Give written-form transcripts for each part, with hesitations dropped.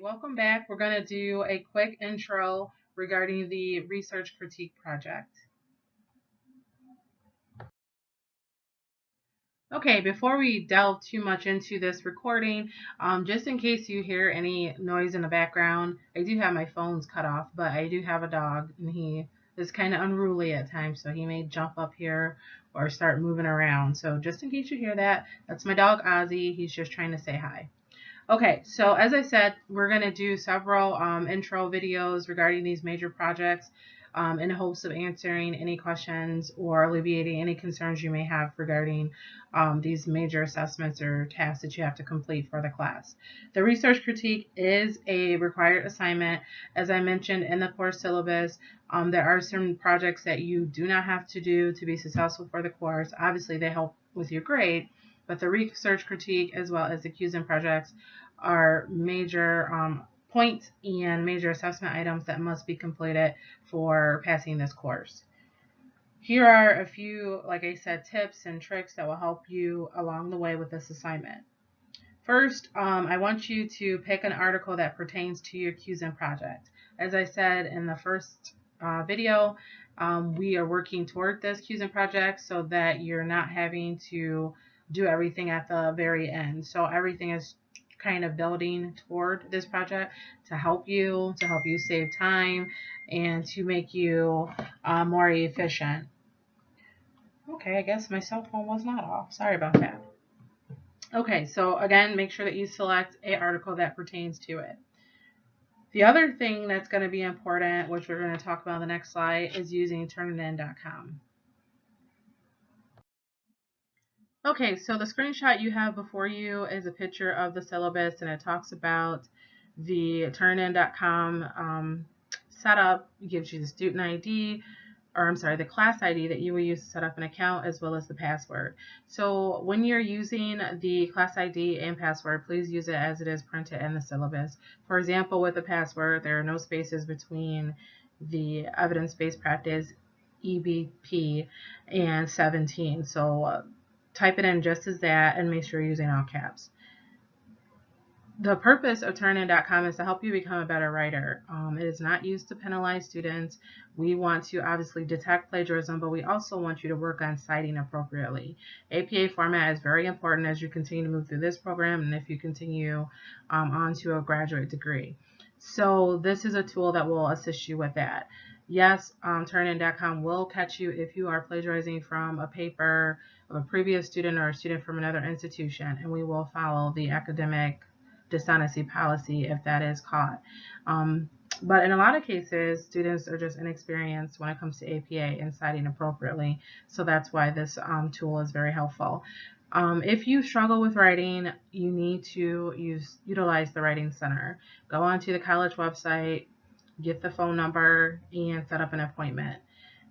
Welcome back. We're going to do a quick intro regarding the research critique project. Okay, before we delve too much into this recording, just in case you hear any noise in the background, I do have my phones cut off, but I do have a dog and he is kind of unruly at times, so he may jump up here or start moving around. So just in case you hear that, that's my dog Ozzy. He's just trying to say hi. Okay, so as I said, we're going to do several intro videos regarding these major projects in hopes of answering any questions or alleviating any concerns you may have regarding these major assessments or tasks that you have to complete for the class. The research critique is a required assignment. As I mentioned in the course syllabus, there are certain projects that you do not have to do to be successful for the course. Obviously, they help with your grade, but the research critique as well as the QSIM projects are major points and major assessment items that must be completed for passing this course. Here are a few, like I said, tips and tricks that will help you along the way with this assignment. First, I want you to pick an article that pertains to your QSIM project. As I said in the first video, we are working toward this QSIM project so that you're not having to do everything at the very end. So everything is kind of building toward this project to help you save time and to make you more efficient. Okay, I guess my cell phone was not off. Sorry about that. Okay, so again, make sure that you select an article that pertains to it. The other thing that's going to be important, which we're going to talk about on the next slide, is using Turnitin.com. Okay, so the screenshot you have before you is a picture of the syllabus, and it talks about the Turnitin.com setup. It gives you the student ID, or I'm sorry, the class ID that you will use to set up an account, as well as the password. So when you're using the class ID and password, please use it as it is printed in the syllabus. For example, with the password, there are no spaces between the evidence-based practice EBP and 17. So type it in just as that and make sure you're using all caps. The purpose of Turnitin.com is to help you become a better writer. It is not used to penalize students. We want to obviously detect plagiarism, but we also want you to work on citing appropriately. APA format is very important as you continue to move through this program and if you continue on to a graduate degree. So this is a tool that will assist you with that. Yes, Turnitin.com will catch you if you are plagiarizing from a paper of a previous student or a student from another institution, and we will follow the academic dishonesty policy if that is caught. But in a lot of cases, students are just inexperienced when it comes to APA and citing appropriately. So that's why this tool is very helpful. If you struggle with writing, you need to utilize the Writing Center. Go onto the college website, get the phone number, and set up an appointment.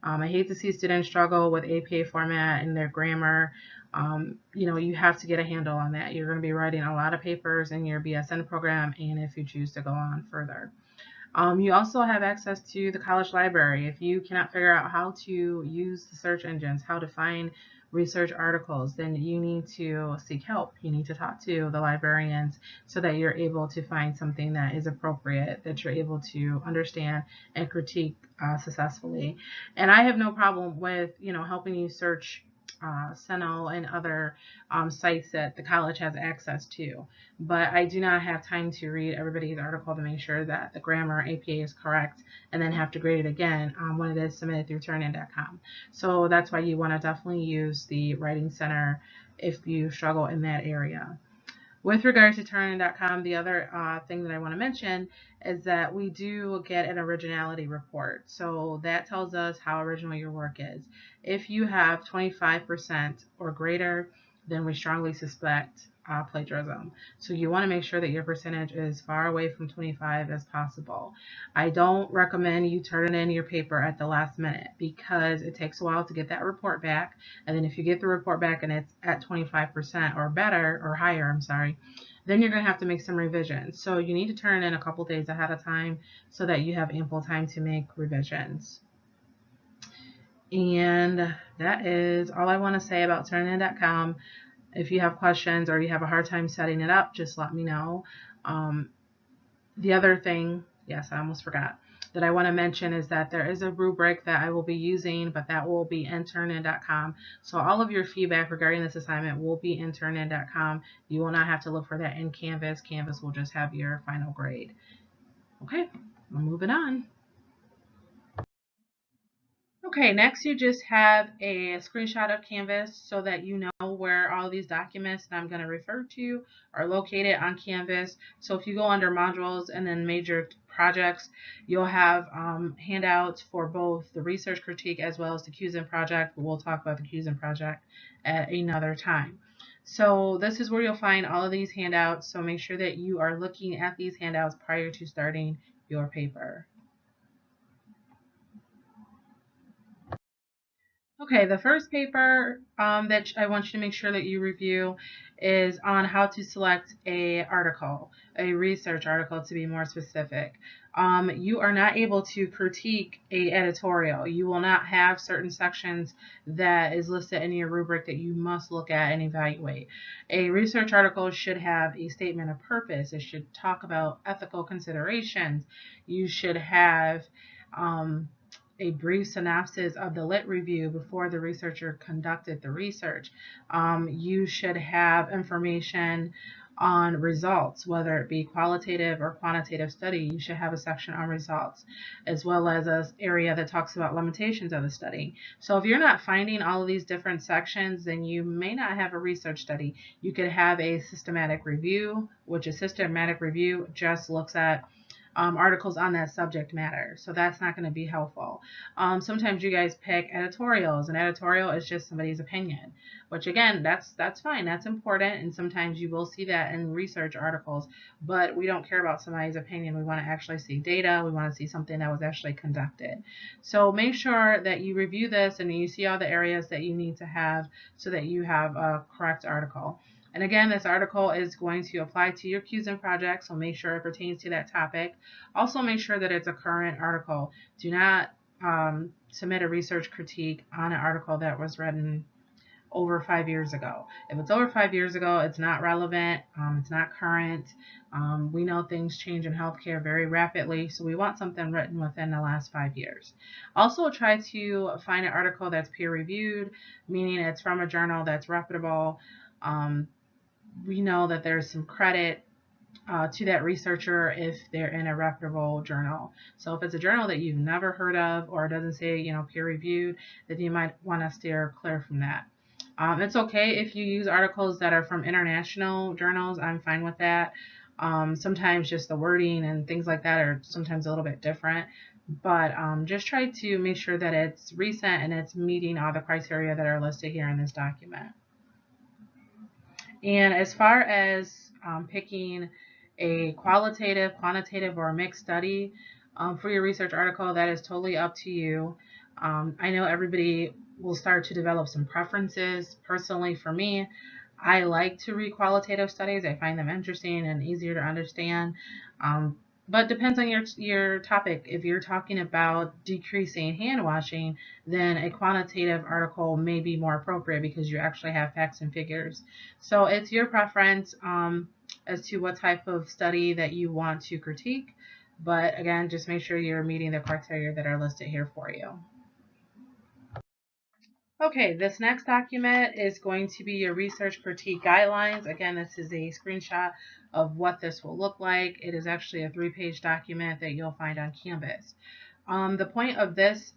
I hate to see students struggle with APA format and their grammar. You have to get a handle on that. You're going to be writing a lot of papers in your BSN program and if you choose to go on further. You also have access to the college library. If you cannot figure out how to use the search engines, how to find research articles, then you need to seek help. You need to talk to the librarians so that you're able to find something that is appropriate, that you're able to understand and critique successfully. And I have no problem with, helping you search CENO and other sites that the college has access to. But I do not have time to read everybody's article to make sure that the grammar APA is correct and then have to grade it again when it is submitted through Turnitin.com. So that's why you want to definitely use the Writing Center if you struggle in that area. With regard to Turnitin.com, the other thing that I want to mention is that we do get an originality report. So that tells us how original your work is. If you have 25% or greater, then we strongly suspect plagiarism. So you want to make sure that your percentage is far away from 25 as possible. I don't recommend you turn in your paper at the last minute because it takes a while to get that report back. And then if you get the report back and it's at 25% or better or higher, I'm sorry, then you're going to have to make some revisions. So you need to turn in a couple days ahead of time so that you have ample time to make revisions. And that is all I want to say about Turnitin.com. If you have questions or you have a hard time setting it up, just let me know. The other thing, yes, I almost forgot, that I want to mention is that there is a rubric that I will be using, but that will be in Turnitin.com. So all of your feedback regarding this assignment will be in Turnitin.com. You will not have to look for that in Canvas. Canvas will just have your final grade. Okay, we're moving on. Okay, next you just have a screenshot of Canvas so that you know where all these documents that I'm going to refer to are located on Canvas. So if you go under modules and then major projects, you'll have handouts for both the research critique as well as the QSIM project, but we'll talk about the QSIM project at another time. So this is where you'll find all of these handouts. So make sure that you are looking at these handouts prior to starting your paper. Okay, the first paper that I want you to make sure that you review is on how to select a article, a research article to be more specific. You are not able to critique a editorial. You will not have certain sections that is listed in your rubric that you must look at and evaluate. A research article should have a statement of purpose. It should talk about ethical considerations. You should have a brief synopsis of the lit review before the researcher conducted the research. You should have information on results, whether it be qualitative or quantitative study. You should have a section on results, as well as an area that talks about limitations of the study. So if you're not finding all of these different sections, then you may not have a research study. You could have a systematic review, which a systematic review just looks at articles on that subject matter. So that's not going to be helpful. Sometimes you guys pick editorials. An editorial is just somebody's opinion, which again, that's fine. That's important. And sometimes you will see that in research articles, but we don't care about somebody's opinion. We want to actually see data. We want to see something that was actually conducted. So make sure that you review this and you see all the areas that you need to have so that you have a correct article. And again, this article is going to apply to your QSIM project, so make sure it pertains to that topic. Also, make sure that it's a current article. Do not submit a research critique on an article that was written over 5 years ago. If it's over 5 years ago, it's not relevant, it's not current. We know things change in healthcare very rapidly, so we want something written within the last 5 years. Also, try to find an article that's peer reviewed, meaning it's from a journal that's reputable. We know that there's some credit to that researcher if they're in a reputable journal. So if it's a journal that you've never heard of or doesn't say, peer reviewed, then you might want to steer clear from that. It's okay if you use articles that are from international journals. I'm fine with that. Sometimes just the wording and things like that are sometimes a little bit different. But just try to make sure that it's recent and it's meeting all the criteria that are listed here in this document. And as far as picking a qualitative, quantitative, or a mixed study for your research article, that is totally up to you. I know everybody will start to develop some preferences. Personally, for me, I like to read qualitative studies. I find them interesting and easier to understand. But depends on your topic. If you're talking about decreasing hand washing, then a quantitative article may be more appropriate because you actually have facts and figures. So it's your preference as to what type of study that you want to critique. But again, just make sure you're meeting the criteria that are listed here for you. Okay, this next document is going to be your research critique guidelines. Again, this is a screenshot of what this will look like. It is actually a 3-page document that you'll find on Canvas. The point of this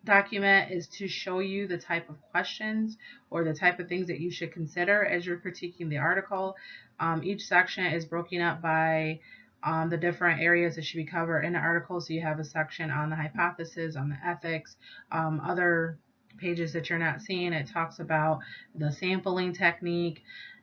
document is to show you the type of questions or the type of things that you should consider as you're critiquing the article. Each section is broken up by the different areas that should be covered in the article. So you have a section on the hypothesis, on the ethics, other pages that you're not seeing. It talks about the sampling technique.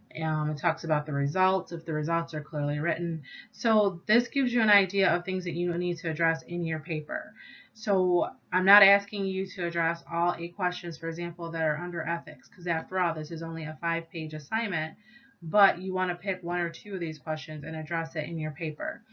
It talks about the results, if the results are clearly written. So this gives you an idea of things that you need to address in your paper. So I'm not asking you to address all 8 questions, for example, that are under ethics, because after all, this is only a 5-page assignment, but you want to pick 1 or 2 of these questions and address it in your paper.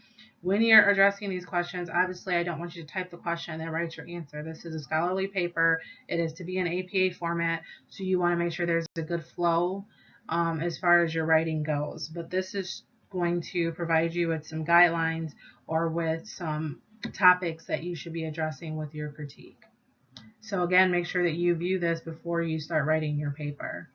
When you're addressing these questions, obviously I don't want you to type the question and then write your answer. This is a scholarly paper. It is to be in APA format, so you want to make sure there's a good flow as far as your writing goes. But this is going to provide you with some guidelines or with some topics that you should be addressing with your critique. So again, make sure that you view this before you start writing your paper.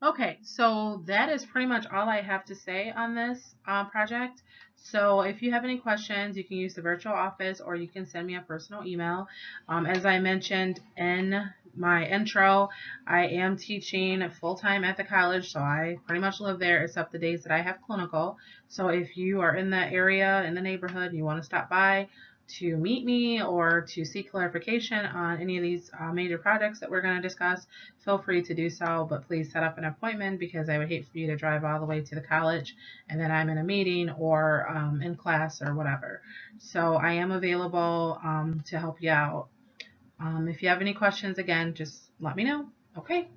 Okay, so that is pretty much all I have to say on this project. So if you have any questions, you can use the virtual office or you can send me a personal email. As I mentioned in my intro, I am teaching full-time at the college, so I pretty much live there except the days that I have clinical. So if you are in the area, in the neighborhood, and you want to stop by to meet me or to seek clarification on any of these major projects that we're going to discuss, feel free to do so, but please set up an appointment because I would hate for you to drive all the way to the college and then I'm in a meeting or in class or whatever. So I am available to help you out. If you have any questions, again, just let me know. Okay.